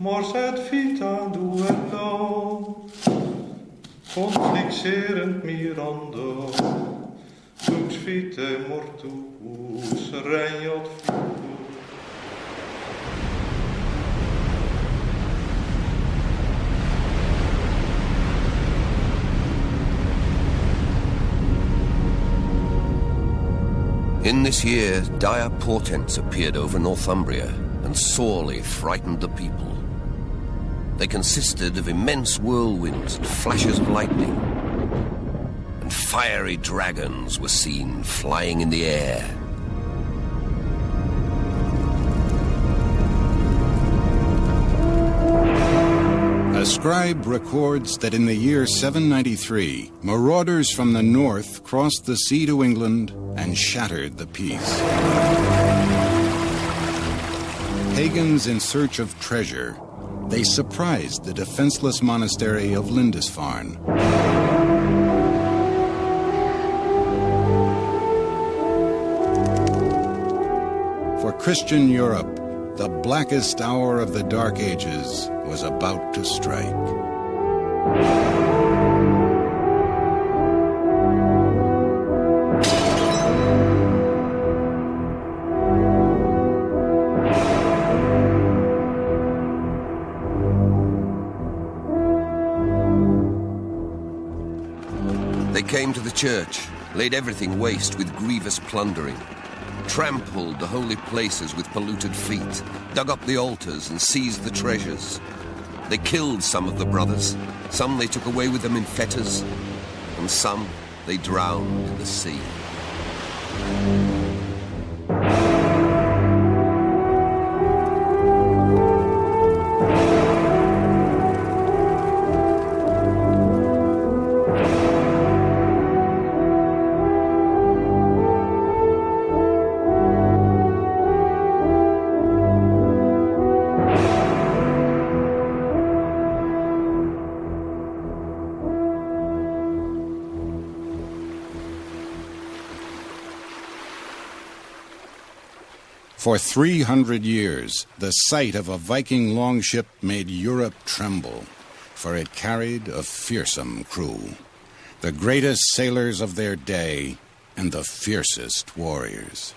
Mors et vita duello, conflixerent mirando, dux vitae mortuus regnat futur. In this year, dire portents appeared over Northumbria and sorely frightened the people. They consisted of immense whirlwinds and flashes of lightning, and fiery dragons were seen flying in the air. A scribe records that in the year 793, marauders from the north crossed the sea to England and shattered the peace. Pagans in search of treasure, they surprised the defenseless monastery of Lindisfarne. For Christian Europe, the blackest hour of the Dark Ages was about to strike. They came to the church, laid everything waste with grievous plundering, trampled the holy places with polluted feet, dug up the altars and seized the treasures. They killed some of the brothers, some they took away with them in fetters, and some they drowned in the sea. For 300 years, the sight of a Viking longship made Europe tremble, for it carried a fearsome crew, the greatest sailors of their day and the fiercest warriors.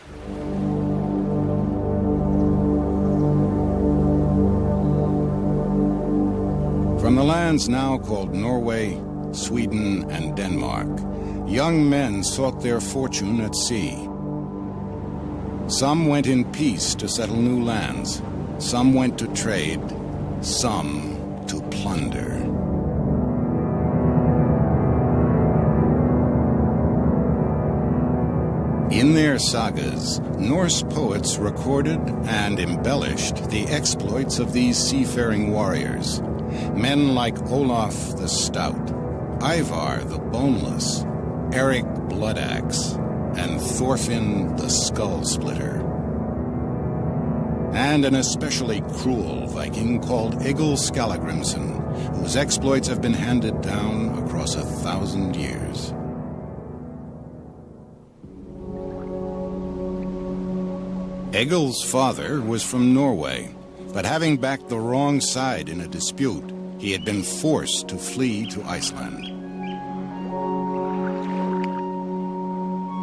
From the lands now called Norway, Sweden, and Denmark, young men sought their fortune at sea. Some went in peace to settle new lands. Some went to trade. Some to plunder. In their sagas, Norse poets recorded and embellished the exploits of these seafaring warriors. Men like Olaf the Stout, Ivar the Boneless, Eric Bloodaxe, and Thorfinn the Skull Splitter. And an especially cruel Viking called Egil Skallagrimsson, whose exploits have been handed down across 1,000 years. Egil's father was from Norway, but having backed the wrong side in a dispute, he had been forced to flee to Iceland.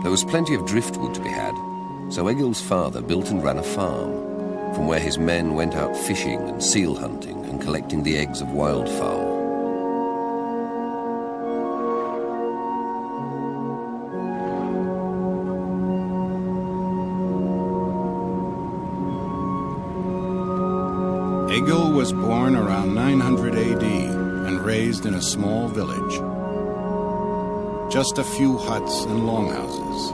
There was plenty of driftwood to be had, so Egil's father built and ran a farm, from where his men went out fishing and seal hunting and collecting the eggs of wildfowl. Egil was born around 900 AD and raised in a small village. Just a few huts and longhouses.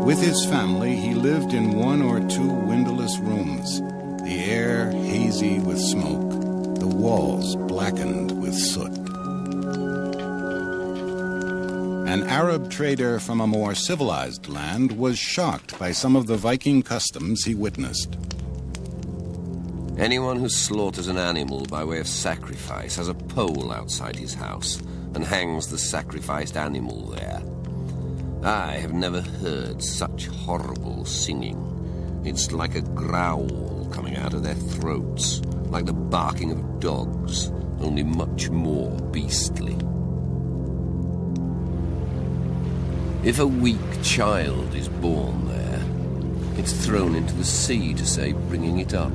With his family, he lived in one or two windowless rooms, the air hazy with smoke, the walls blackened with soot. An Arab trader from a more civilized land was shocked by some of the Viking customs he witnessed. Anyone who slaughters an animal by way of sacrifice has a pole outside his house and hangs the sacrificed animal there. I have never heard such horrible singing. It's like a growl coming out of their throats, like the barking of dogs, only much more beastly. If a weak child is born there, it's thrown into the sea to save bringing it up.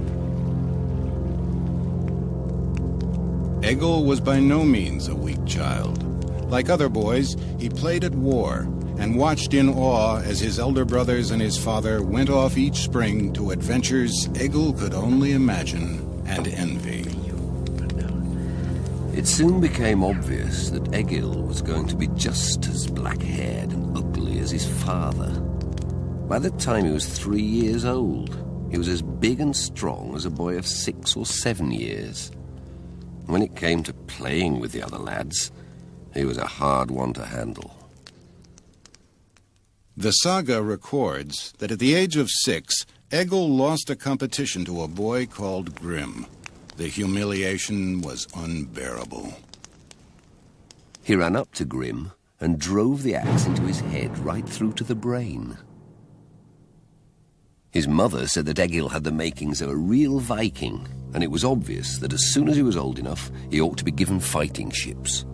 Egil was by no means a weak child. Like other boys, he played at war and watched in awe as his elder brothers and his father went off each spring to adventures Egil could only imagine and envy. It soon became obvious that Egil was going to be just as black-haired and ugly as his father. By the time he was 3 years old, he was as big and strong as a boy of 6 or 7 years. When it came to playing with the other lads, he was a hard one to handle. The saga records that at the age of 6, Egil lost a competition to a boy called Grim. The humiliation was unbearable. He ran up to Grim and drove the axe into his head right through to the brain. His mother said that Egil had the makings of a real Viking, and it was obvious that as soon as he was old enough, he ought to be given fighting ships.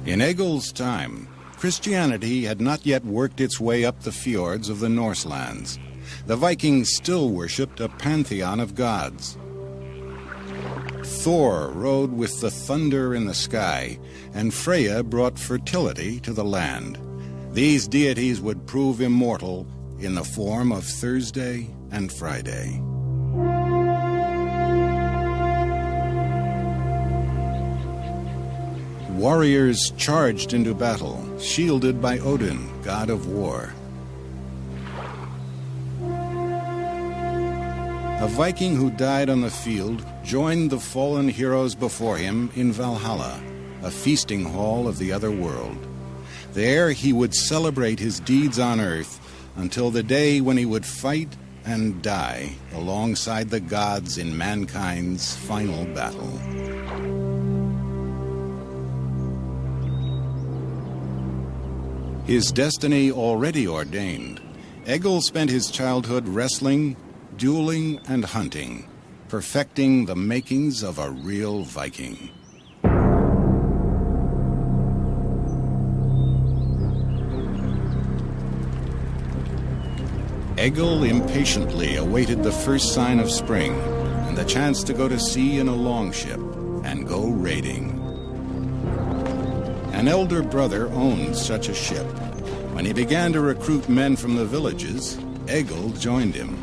In Egil's time, Christianity had not yet worked its way up the fjords of the Norse lands. The Vikings still worshipped a pantheon of gods. Thor rode with the thunder in the sky, and Freya brought fertility to the land. These deities would prove immortal in the form of Thursday and Friday. Warriors charged into battle, shielded by Odin, god of war. A Viking who died on the field joined the fallen heroes before him in Valhalla, a feasting hall of the other world. There he would celebrate his deeds on earth until the day when he would fight and die alongside the gods in mankind's final battle. His destiny already ordained, Egil spent his childhood wrestling, dueling, and hunting, perfecting the makings of a real Viking. Egil impatiently awaited the first sign of spring and the chance to go to sea in a longship and go raiding. An elder brother owned such a ship. When he began to recruit men from the villages, Egil joined him.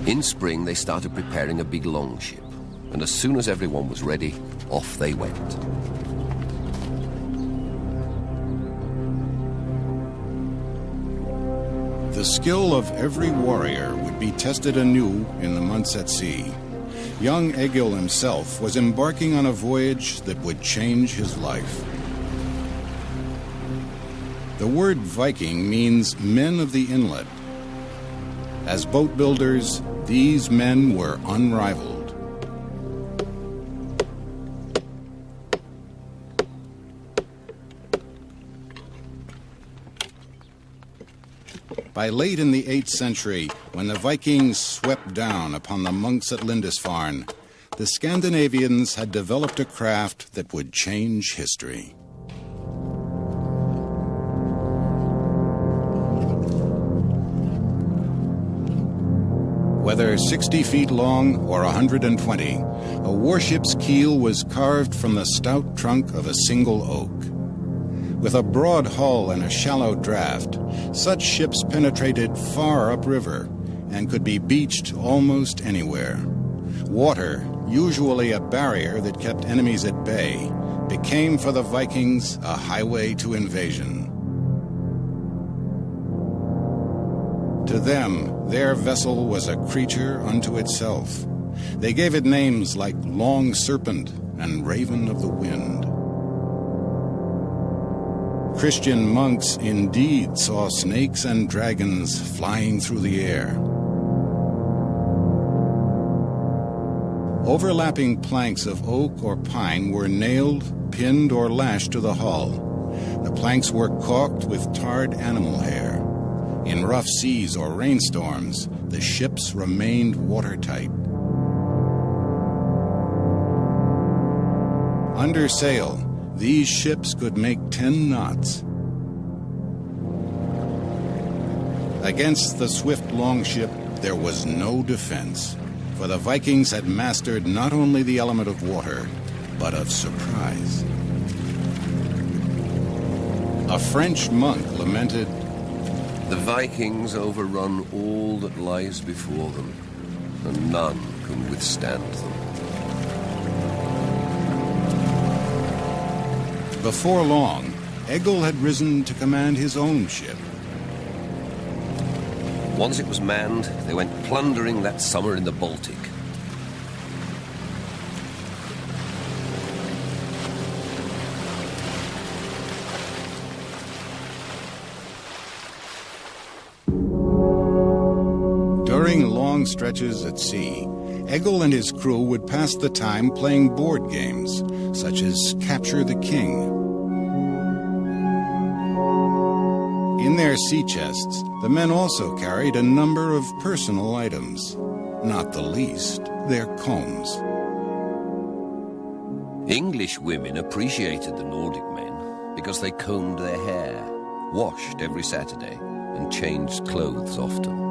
In spring, they started preparing a big longship, and as soon as everyone was ready, off they went. The skill of every warrior would be tested anew in the months at sea. Young Egil himself was embarking on a voyage that would change his life. The word Viking means men of the inlet. As boat builders, these men were unrivaled. By late in the 8th century, when the Vikings swept down upon the monks at Lindisfarne, the Scandinavians had developed a craft that would change history. Whether 60 feet long or 120, a warship's keel was carved from the stout trunk of a single oak. With a broad hull and a shallow draft, such ships penetrated far upriver and could be beached almost anywhere. Water, usually a barrier that kept enemies at bay, became for the Vikings a highway to invasion. To them, their vessel was a creature unto itself. They gave it names like Long Serpent and Raven of the Wind. Christian monks indeed saw snakes and dragons flying through the air. Overlapping planks of oak or pine were nailed, pinned, or lashed to the hull. The planks were caulked with tarred animal hair. In rough seas or rainstorms, the ships remained watertight. Under sail, these ships could make 10 knots. Against the swift longship, there was no defense, for the Vikings had mastered not only the element of water, but of surprise. A French monk lamented, "The Vikings overrun all that lies before them, and none can withstand them." Before long, Egil had risen to command his own ship. Once it was manned, they went plundering that summer in the Baltic. During long stretches at sea, Egil and his crew would pass the time playing board games, such as Capture the King. In their sea chests, the men also carried a number of personal items, not the least their combs. English women appreciated the Nordic men because they combed their hair, washed every Saturday, and changed clothes often.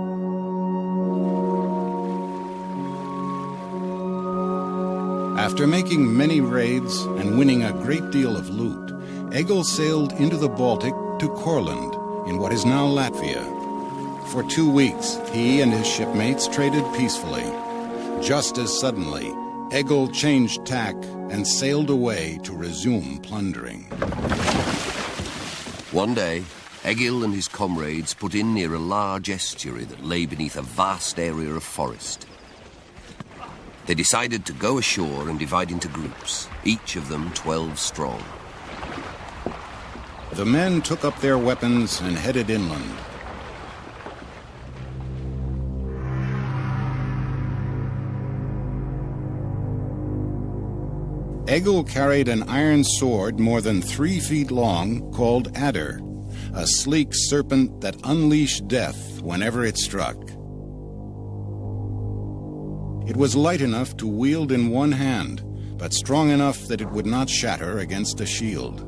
After making many raids and winning a great deal of loot, Egil sailed into the Baltic to Courland, in what is now Latvia. For 2 weeks, he and his shipmates traded peacefully. Just as suddenly, Egil changed tack and sailed away to resume plundering. One day, Egil and his comrades put in near a large estuary that lay beneath a vast area of forest. They decided to go ashore and divide into groups, each of them 12 strong. The men took up their weapons and headed inland. Egil carried an iron sword more than 3 feet long called Adder, a sleek serpent that unleashed death whenever it struck. It was light enough to wield in one hand, but strong enough that it would not shatter against a shield.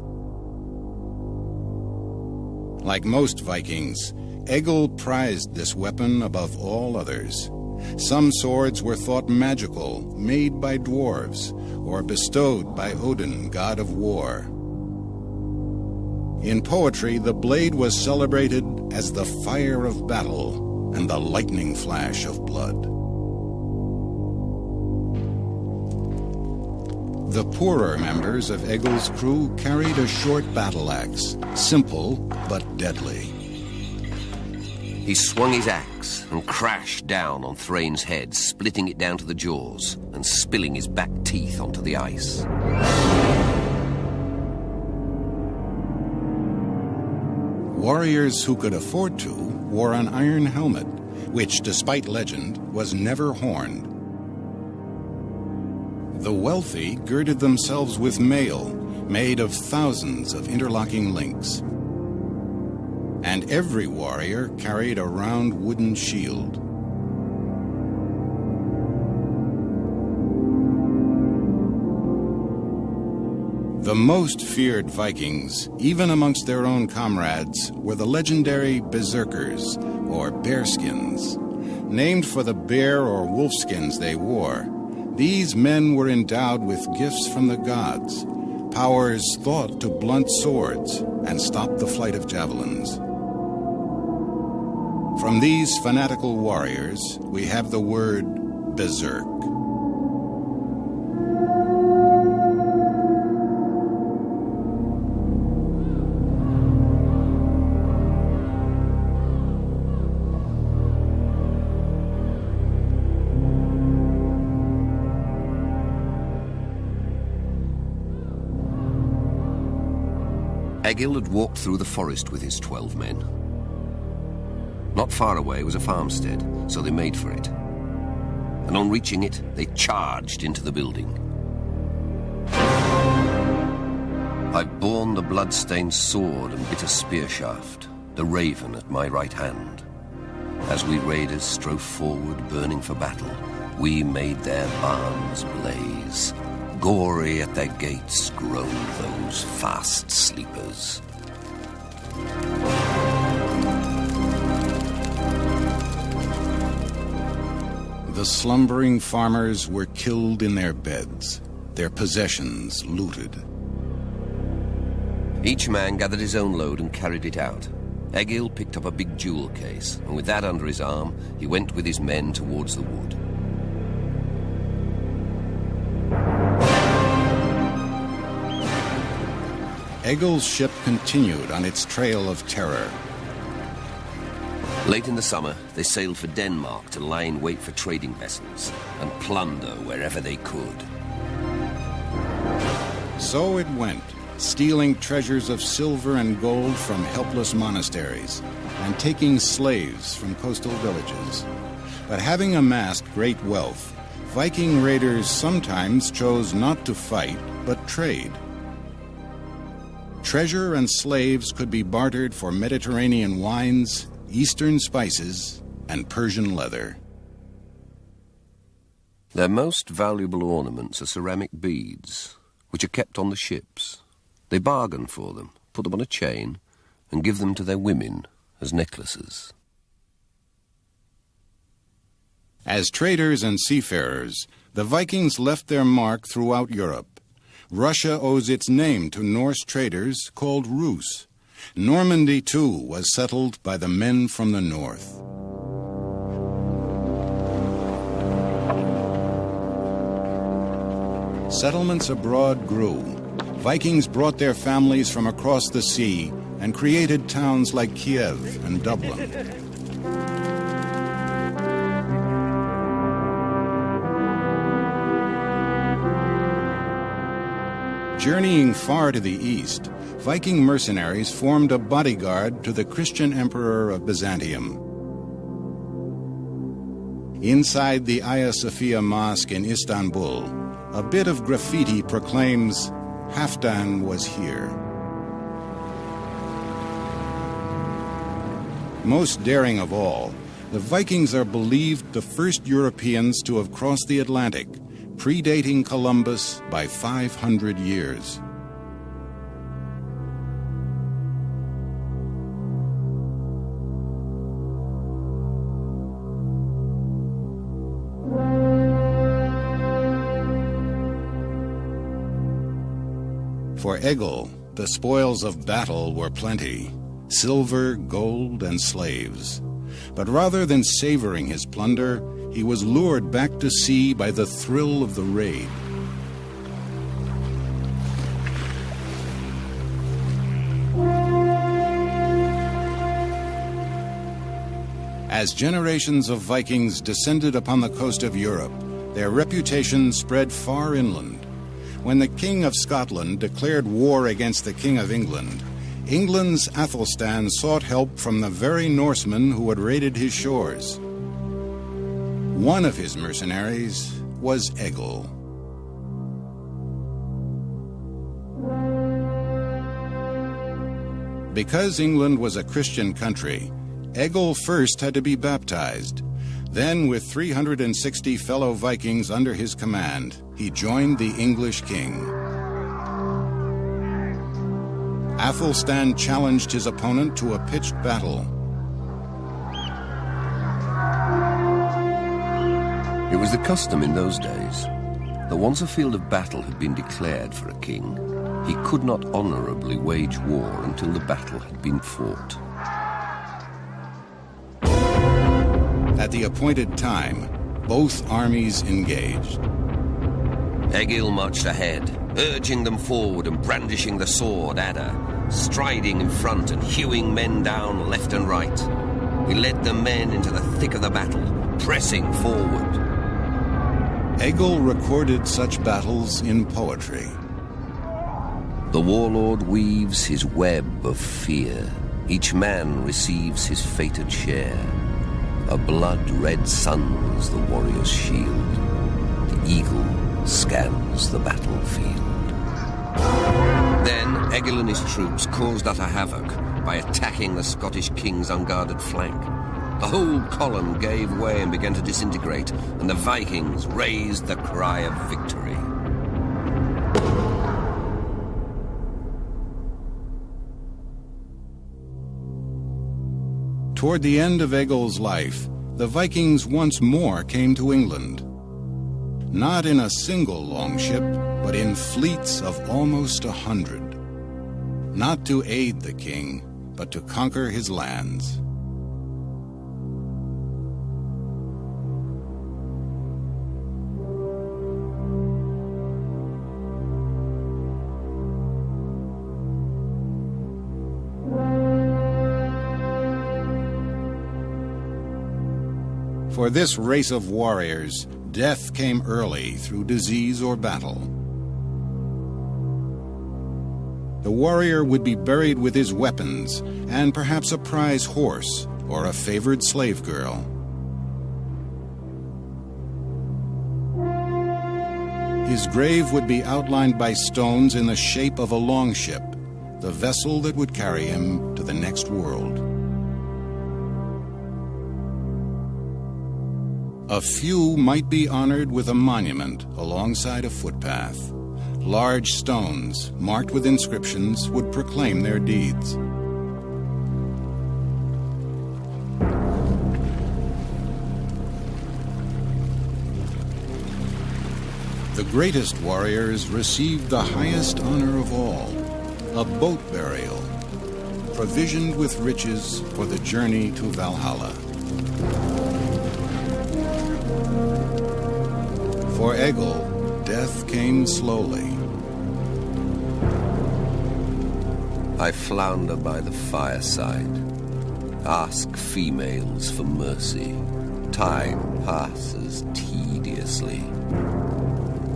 Like most Vikings, Egil prized this weapon above all others. Some swords were thought magical, made by dwarves, or bestowed by Odin, god of war. In poetry, the blade was celebrated as the fire of battle and the lightning flash of blood. The poorer members of Egil's crew carried a short battle axe, simple but deadly. He swung his axe and crashed down on Thrain's head, splitting it down to the jaws and spilling his back teeth onto the ice. Warriors who could afford to wore an iron helmet, which, despite legend, was never horned. The wealthy girded themselves with mail, made of thousands of interlocking links. And every warrior carried a round wooden shield. The most feared Vikings, even amongst their own comrades, were the legendary berserkers, or bearskins. Named for the bear or wolf skins they wore, these men were endowed with gifts from the gods, powers thought to blunt swords and stop the flight of javelins. From these fanatical warriors, we have the word berserk. Egil had walked through the forest with his 12 men. Not far away was a farmstead, so they made for it. and on reaching it, they charged into the building. I've borne the blood-stained sword and bitter spear shaft, the raven at my right hand. As we raiders strove forward, burning for battle, we made their barns blaze. Gory at their gates groaned those fast sleepers. The slumbering farmers were killed in their beds, their possessions looted. Each man gathered his own load and carried it out. Egil picked up a big jewel case, and with that under his arm, he went with his men towards the wood. Egil's ship continued on its trail of terror. Late in the summer, they sailed for Denmark to lie in wait for trading vessels and plunder wherever they could. So it went, stealing treasures of silver and gold from helpless monasteries and taking slaves from coastal villages. But having amassed great wealth, Viking raiders sometimes chose not to fight, but trade. Treasure and slaves could be bartered for Mediterranean wines, Eastern spices, and Persian leather. Their most valuable ornaments are ceramic beads, which are kept on the ships. They bargain for them, put them on a chain, and give them to their women as necklaces. As traders and seafarers, the Vikings left their mark throughout Europe. Russia owes its name to Norse traders called Rus. Normandy, too, was settled by the men from the north. Settlements abroad grew. Vikings brought their families from across the sea and created towns like Kiev and Dublin. Journeying far to the east, Viking mercenaries formed a bodyguard to the Christian emperor of Byzantium. Inside the Hagia Sophia Mosque in Istanbul, a bit of graffiti proclaims, "Halfdan was here." Most daring of all, the Vikings are believed the first Europeans to have crossed the Atlantic, predating Columbus by 500 years. For Egil, the spoils of battle were plenty, silver, gold, and slaves. But rather than savoring his plunder, he was lured back to sea by the thrill of the raid. As generations of Vikings descended upon the coast of Europe, their reputation spread far inland. When the King of Scotland declared war against the King of England, England's Athelstan sought help from the very Norsemen who had raided his shores. One of his mercenaries was Egil. Because England was a Christian country, Egil first had to be baptized. Then, with 360 fellow Vikings under his command, he joined the English king. Athelstan challenged his opponent to a pitched battle. It was the custom in those days that once a field of battle had been declared for a king, he could not honorably wage war until the battle had been fought. At the appointed time, both armies engaged. Egil marched ahead, urging them forward and brandishing the sword adder, striding in front and hewing men down left and right. He led the men into the thick of the battle, pressing forward. Egil recorded such battles in poetry. The warlord weaves his web of fear. Each man receives his fated share. A blood-red sun's the warrior's shield. The eagle scans the battlefield. Then Egil and his troops caused utter havoc by attacking the Scottish king's unguarded flank. The whole column gave way and began to disintegrate, and the Vikings raised the cry of victory. Toward the end of Egil's life, the Vikings once more came to England. Not in a single longship, but in fleets of almost 100. Not to aid the king, but to conquer his lands. For this race of warriors, death came early through disease or battle. The warrior would be buried with his weapons and perhaps a prize horse or a favored slave girl. His grave would be outlined by stones in the shape of a longship, the vessel that would carry him to the next world. A few might be honored with a monument alongside a footpath. Large stones, marked with inscriptions, would proclaim their deeds. The greatest warriors received the highest honor of all, a boat burial, provisioned with riches for the journey to Valhalla. For Egil, death came slowly. I flounder by the fireside, ask females for mercy. Time passes tediously.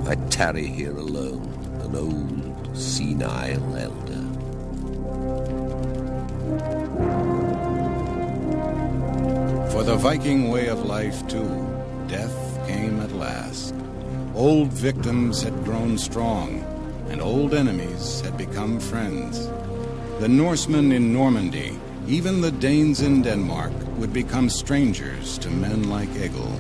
I tarry here alone, an old, senile elder. For the Viking way of life, too, death came at last. Old victims had grown strong, and old enemies had become friends. The Norsemen in Normandy, even the Danes in Denmark, would become strangers to men like Egil.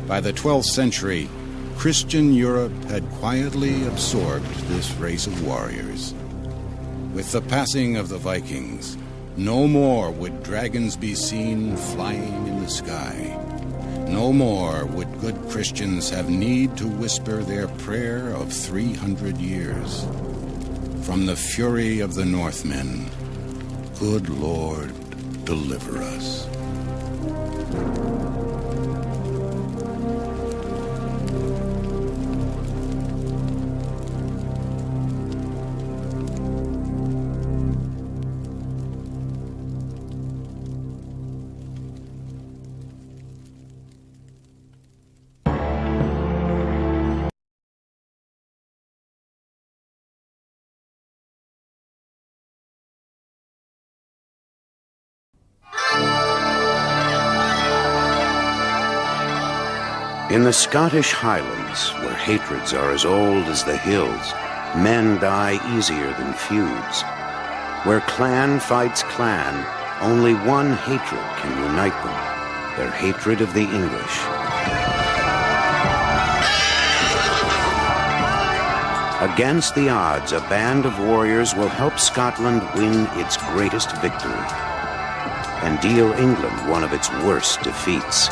By the 12th century, Christian Europe had quietly absorbed this race of warriors. With the passing of the Vikings, no more would dragons be seen flying in the sky. No more would good Christians have need to whisper their prayer of 300 years. From the fury of the Northmen, good Lord, deliver us. In the Scottish Highlands, where hatreds are as old as the hills, men die easier than feuds. Where clan fights clan, only one hatred can unite them, their hatred of the English. Against the odds, a band of warriors will help Scotland win its greatest victory and deal England one of its worst defeats.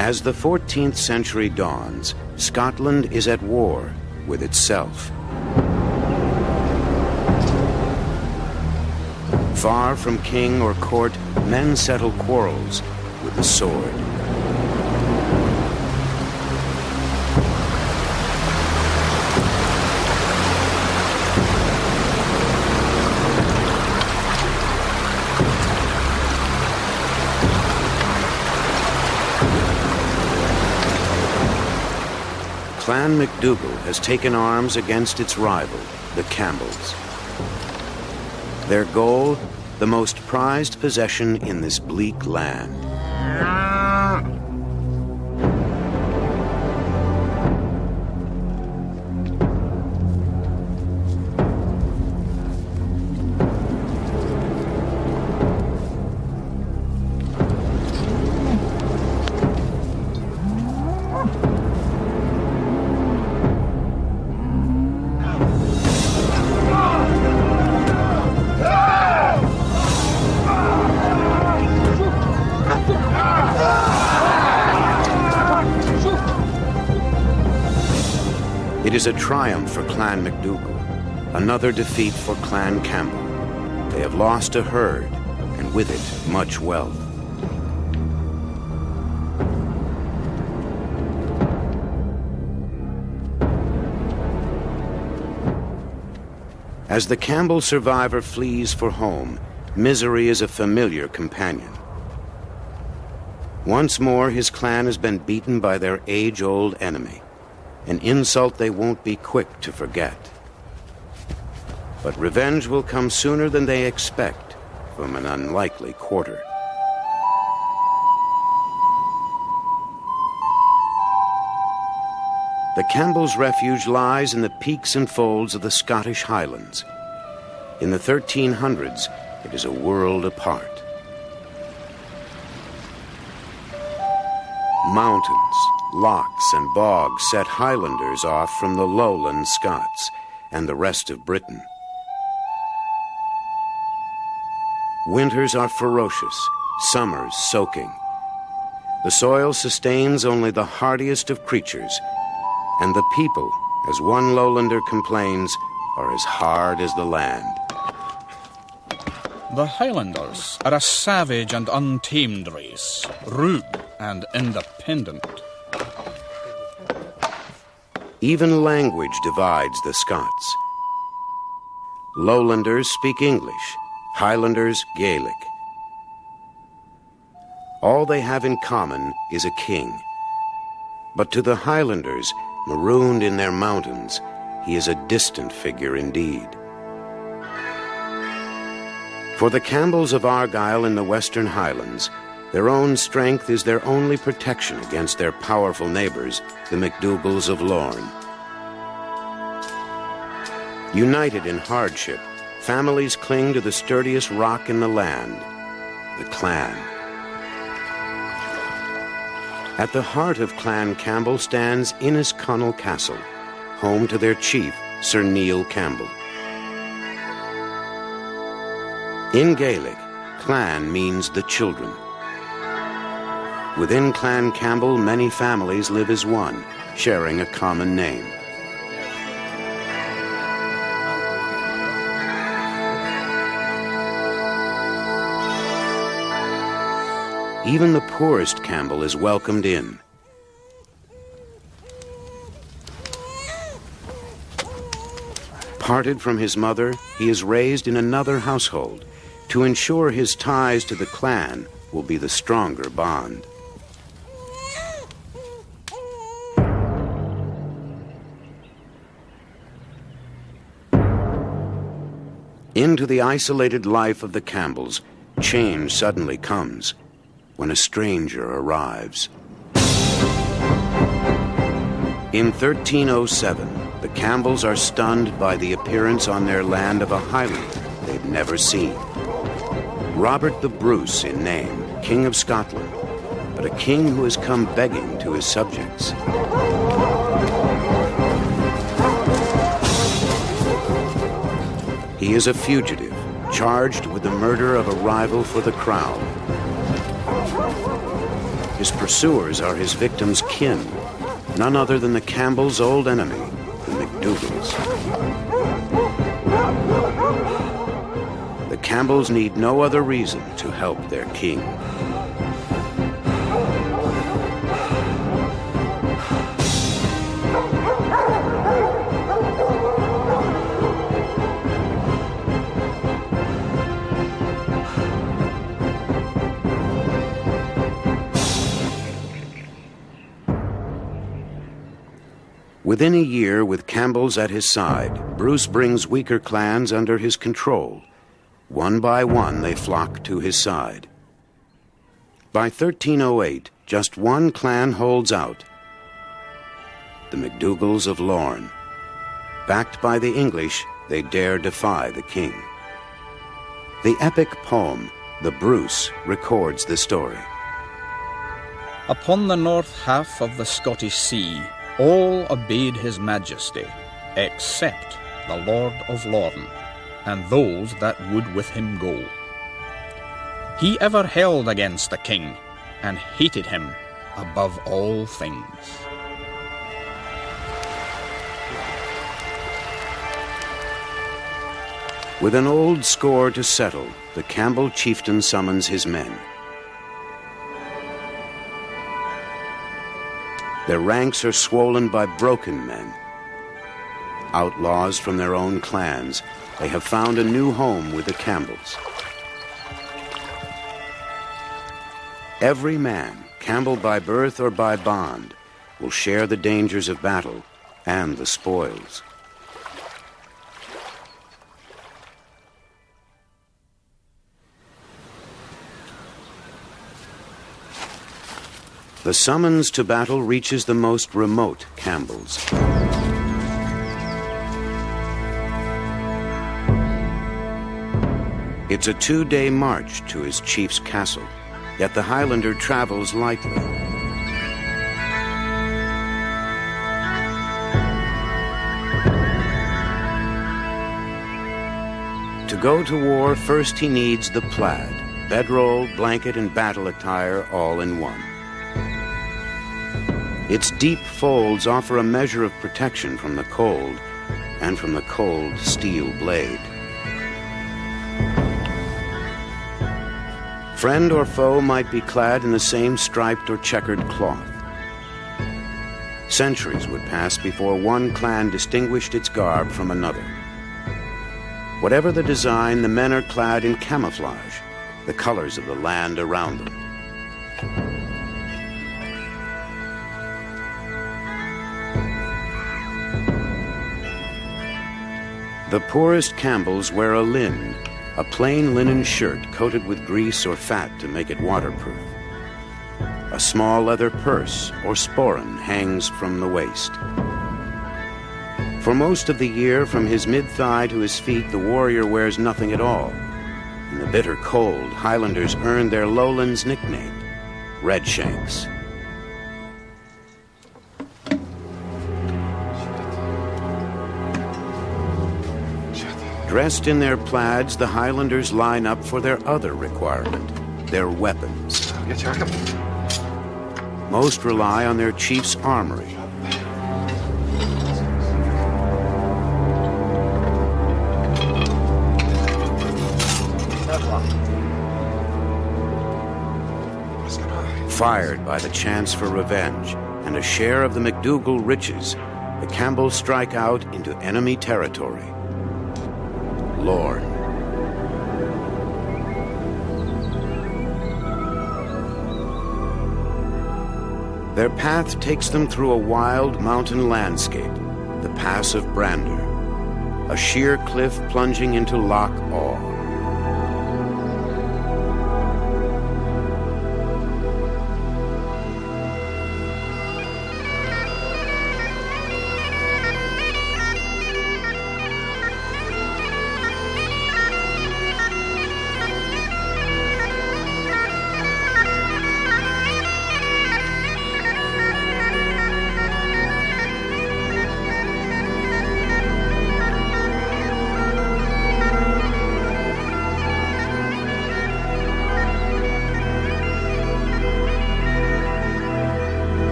As the 14th century dawns, Scotland is at war with itself. Far from king or court, men settle quarrels with the sword. Clan MacDougall has taken arms against its rival, the Campbells. Their goal, the most prized possession in this bleak land. It is a triumph for Clan MacDougall, another defeat for Clan Campbell. They have lost a herd, and with it, much wealth. As the Campbell survivor flees for home, misery is a familiar companion. Once more, his clan has been beaten by their age-old enemy. An insult they won't be quick to forget. But revenge will come sooner than they expect from an unlikely quarter. The Campbells' refuge lies in the peaks and folds of the Scottish Highlands. In the 1300s, it is a world apart. Mountains, lochs, and bogs set Highlanders off from the lowland Scots and the rest of Britain. Winters are ferocious, summers soaking. The soil sustains only the hardiest of creatures, and the people, as one lowlander complains, are as hard as the land. The Highlanders are a savage and untamed race, rude and independent. Even language divides the Scots. Lowlanders speak English, Highlanders Gaelic. All they have in common is a king. But to the Highlanders, marooned in their mountains, he is a distant figure indeed. For the Campbells of Argyll in the Western Highlands, their own strength is their only protection against their powerful neighbors, the MacDougalls of Lorne. United in hardship, families cling to the sturdiest rock in the land, the clan. At the heart of Clan Campbell stands Innisconnell Castle, home to their chief, Sir Neil Campbell. In Gaelic, clan means the children. Within Clan Campbell, many families live as one, sharing a common name. Even the poorest Campbell is welcomed in. Parted from his mother, he is raised in another household to ensure his ties to the clan will be the stronger bond. Into the isolated life of the Campbells, change suddenly comes when a stranger arrives. In 1307, the Campbells are stunned by the appearance on their land of a Highlander they've never seen. Robert the Bruce in name, King of Scotland, but a king who has come begging to his subjects. He is a fugitive, charged with the murder of a rival for the crown. His pursuers are his victim's kin, none other than the Campbells' old enemy, the MacDougalls. The Campbells need no other reason to help their king. Within a year, with Campbell's at his side, Bruce brings weaker clans under his control. One by one, they flock to his side. By 1308, just one clan holds out. The MacDougals of Lorne. Backed by the English, they dare defy the king. The epic poem, The Bruce, records the story. Upon the north half of the Scottish Sea, all obeyed his majesty, except the Lord of Lorne, and those that would with him go. He ever held against the king, and hated him above all things. With an old score to settle, the Campbell chieftain summons his men. Their ranks are swollen by broken men. Outlaws from their own clans, they have found a new home with the Campbells. Every man, Campbell by birth or by bond, will share the dangers of battle and the spoils. The summons to battle reaches the most remote Campbells. It's a 2-day march to his chief's castle, yet the Highlander travels lightly. To go to war, first he needs the plaid, bedroll, blanket, and battle attire all in one. Its deep folds offer a measure of protection from the cold and from the cold steel blade. Friend or foe might be clad in the same striped or checkered cloth. Centuries would pass before one clan distinguished its garb from another. Whatever the design, the men are clad in camouflage, the colors of the land around them. The poorest Campbells wear a lin, a plain linen shirt coated with grease or fat to make it waterproof. A small leather purse or sporran hangs from the waist. For most of the year, from his mid-thigh to his feet, the warrior wears nothing at all. In the bitter cold, Highlanders earned their lowlands nickname, Redshanks. Dressed in their plaids, the Highlanders line up for their other requirement, their weapons. Most rely on their chief's armory. Fired by the chance for revenge and a share of the MacDougall riches, the Campbells strike out into enemy territory. Lorne. Their path takes them through a wild mountain landscape, the Pass of Brander, a sheer cliff plunging into Loch Awe.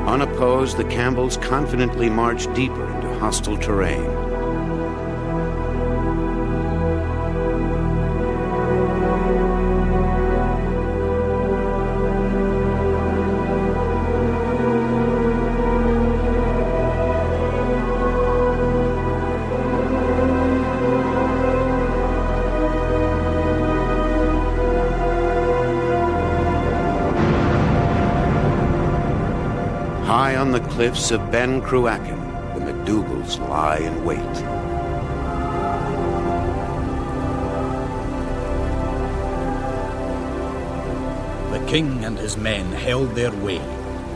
Unopposed, the Campbells confidently march deeper into hostile terrain. cliffs of Ben Cruachan, the MacDougals lie in wait. The king and his men held their way,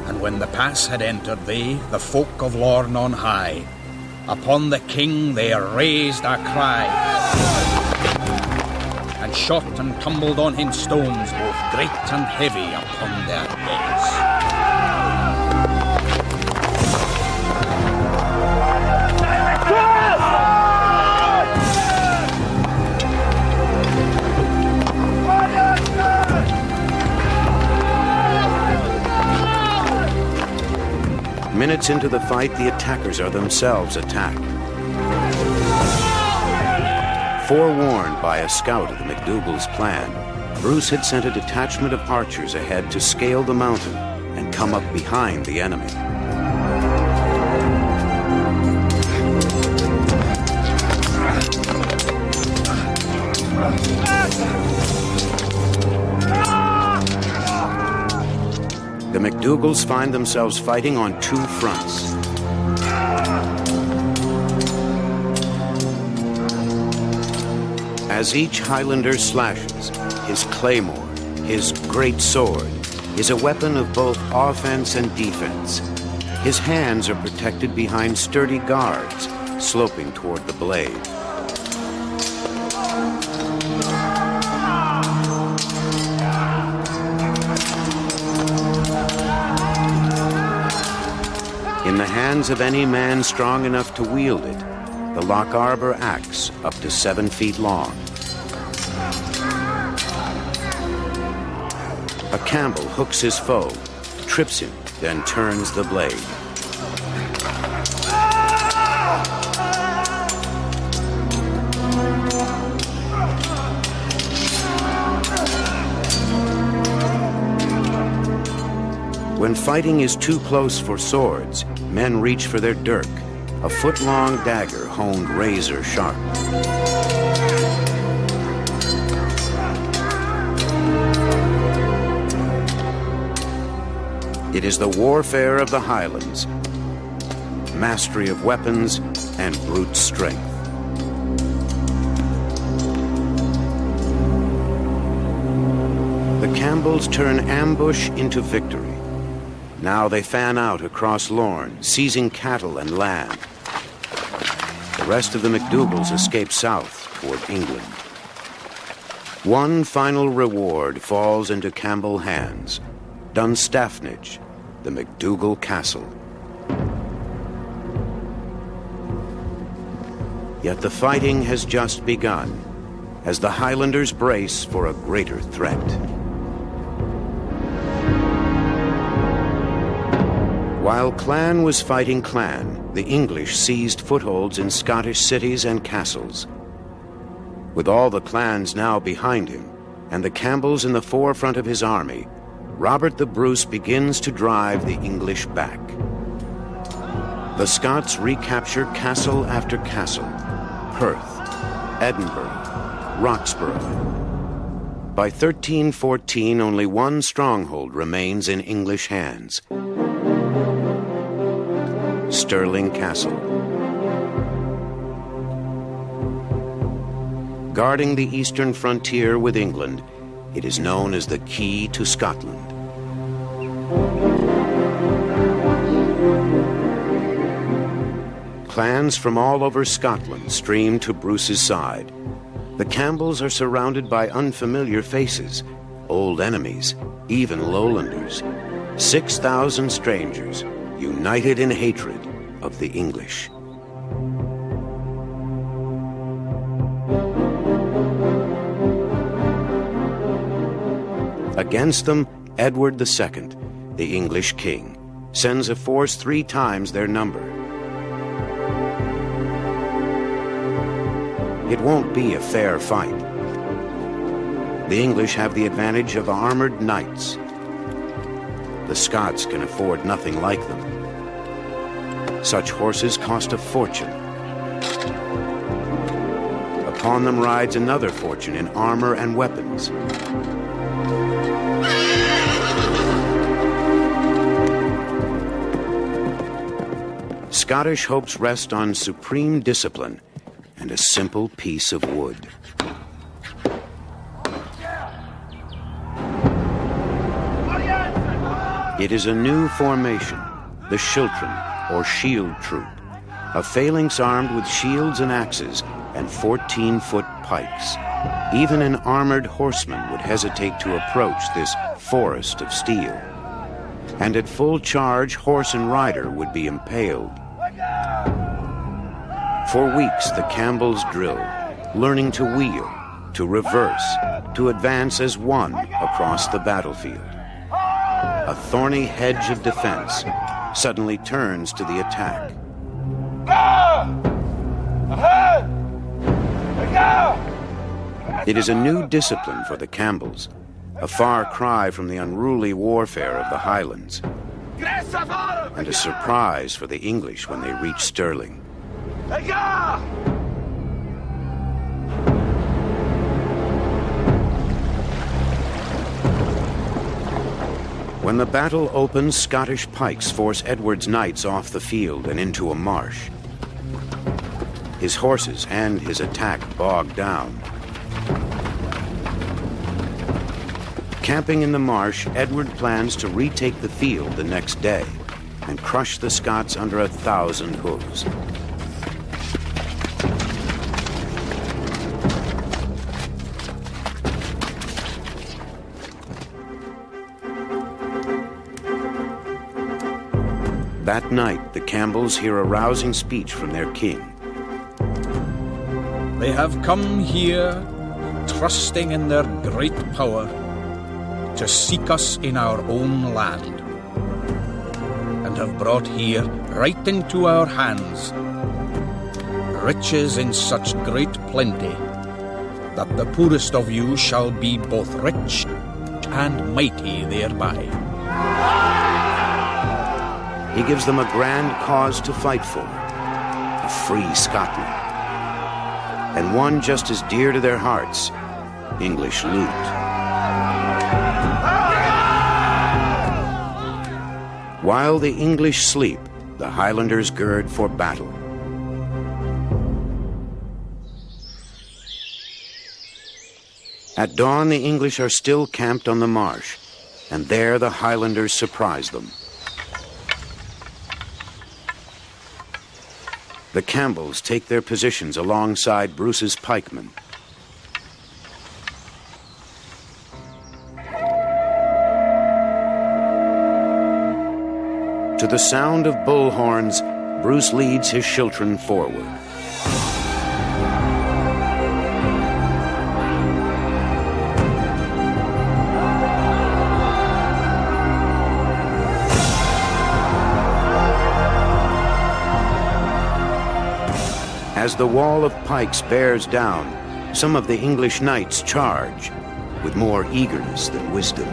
and when the pass had entered they, the folk of Lorn on high, upon the king they raised a cry, and shot and tumbled on him stones, both great and heavy, upon their heads. Minutes into the fight, the attackers are themselves attacked. Forewarned by a scout of the MacDougals' plan, Bruce had sent a detachment of archers ahead to scale the mountain and come up behind the enemy. The MacDougals find themselves fighting on two fronts. As each Highlander slashes, his claymore, his great sword, is a weapon of both offense and defense. His hands are protected behind sturdy guards, sloping toward the blade. In the hands of any man strong enough to wield it, the Loch Arbor axe, up to 7 feet long. A Campbell hooks his foe, trips him, then turns the blade. When fighting is too close for swords, men reach for their dirk, a foot-long dagger honed razor sharp. It is the warfare of the Highlands, mastery of weapons and brute strength. The Campbells turn ambush into victory. Now they fan out across Lorn, seizing cattle and land. The rest of the MacDougals escape south toward England. One final reward falls into Campbell hands: Dunstaffnage, the MacDougall castle. Yet the fighting has just begun, as the Highlanders brace for a greater threat. While clan was fighting clan, the English seized footholds in Scottish cities and castles. With all the clans now behind him, and the Campbells in the forefront of his army, Robert the Bruce begins to drive the English back. The Scots recapture castle after castle: Perth, Edinburgh, Roxburgh. By 1314, only one stronghold remains in English hands: Stirling Castle. Guarding the eastern frontier with England, it is known as the Key to Scotland. Clans from all over Scotland stream to Bruce's side. The Campbells are surrounded by unfamiliar faces, old enemies, even lowlanders. 6,000 strangers, united in hatred of the English. Against them, Edward II, the English king, sends a force 3 times their number. It won't be a fair fight. The English have the advantage of armored knights. The Scots can afford nothing like them. Such horses cost a fortune. Upon them rides another fortune in armor and weapons. Scottish hopes rest on supreme discipline and a simple piece of wood. It is a new formation, the Schiltron, or shield troop, a phalanx armed with shields and axes and 14-foot pikes. Even an armored horseman would hesitate to approach this forest of steel. And at full charge, horse and rider would be impaled. For weeks, the Campbells drilled, learning to wheel, to reverse, to advance as one across the battlefield. A thorny hedge of defense suddenly turns to the attack. It is a new discipline for the Campbells, a far cry from the unruly warfare of the Highlands, and a surprise for the English when they reach Stirling. When the battle opens, Scottish pikes force Edward's knights off the field and into a marsh. His horses and his attack bogged down. Camping in the marsh, Edward plans to retake the field the next day and crush the Scots under 1,000 hooves. That night, the Campbells hear a rousing speech from their king. They have come here, trusting in their great power, to seek us in our own land, and have brought here, right into our hands, riches in such great plenty, that the poorest of you shall be both rich and mighty thereby. He gives them a grand cause to fight for, a free Scotland, and one just as dear to their hearts, English loot. While the English sleep, the Highlanders gird for battle. At dawn, the English are still camped on the marsh, and there the Highlanders surprise them. The Campbells take their positions alongside Bruce's pikemen. To the sound of bullhorns, Bruce leads his Schiltron forward. As the wall of pikes bears down, some of the English knights charge with more eagerness than wisdom.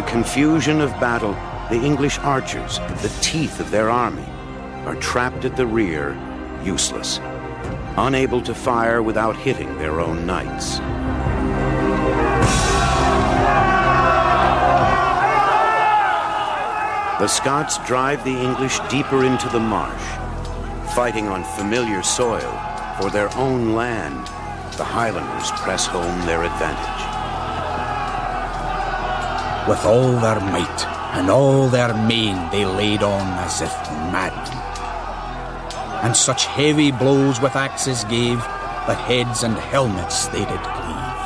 Confusion of battle, the English archers, the teeth of their army, are trapped at the rear, useless, unable to fire without hitting their own knights. The Scots drive the English deeper into the marsh, fighting on familiar soil for their own land. The Highlanders press home their advantage. With all their might and all their main they laid on as if madmen. And such heavy blows with axes gave, that heads and helmets they did cleave.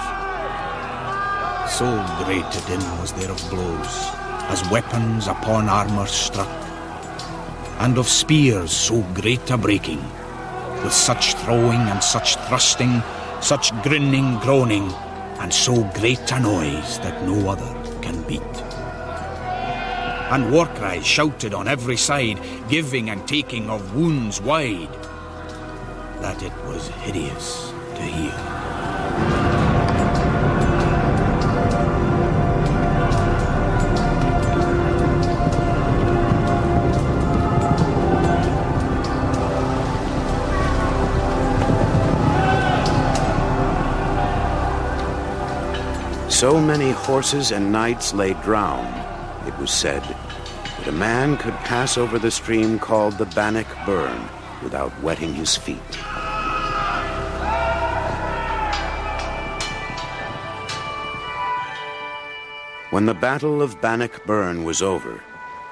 So great a din was there of blows, as weapons upon armour struck, and of spears so great a breaking, with such throwing and such thrusting, such grinning, groaning, and so great a noise that no other can beat. And war cries shouted on every side, giving and taking of wounds wide. that it was hideous to hear. So many horses and knights lay drowned, it was said, that a man could pass over the stream called the Bannock Burn without wetting his feet. When the Battle of Bannock Burn was over,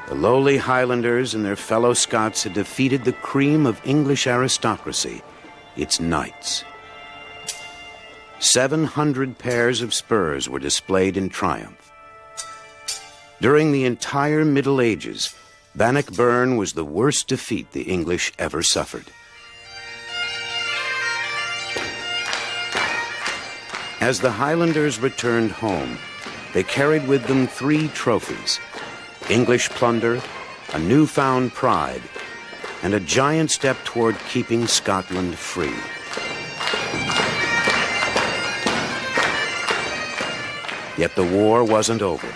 the lowly Highlanders and their fellow Scots had defeated the cream of English aristocracy, its knights. 700 pairs of spurs were displayed in triumph. During the entire Middle Ages, Bannock Burn was the worst defeat the English ever suffered. As the Highlanders returned home, they carried with them 3 trophies: English plunder, a newfound pride, and a giant step toward keeping Scotland free. Yet the war wasn't over.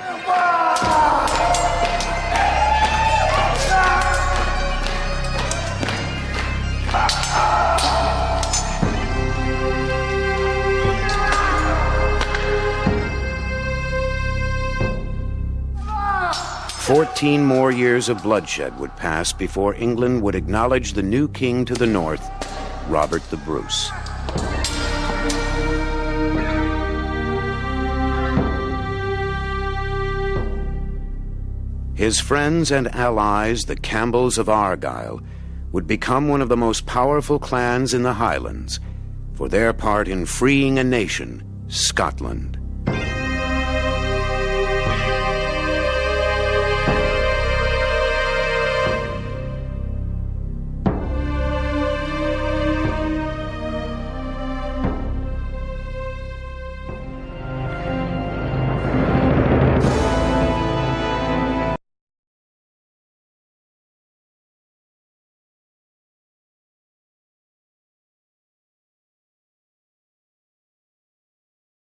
Fourteen more years of bloodshed would pass before England would acknowledge the new king to the north, Robert the Bruce. His friends and allies, the Campbells of Argyll, would become one of the most powerful clans in the Highlands for their part in freeing a nation, Scotland.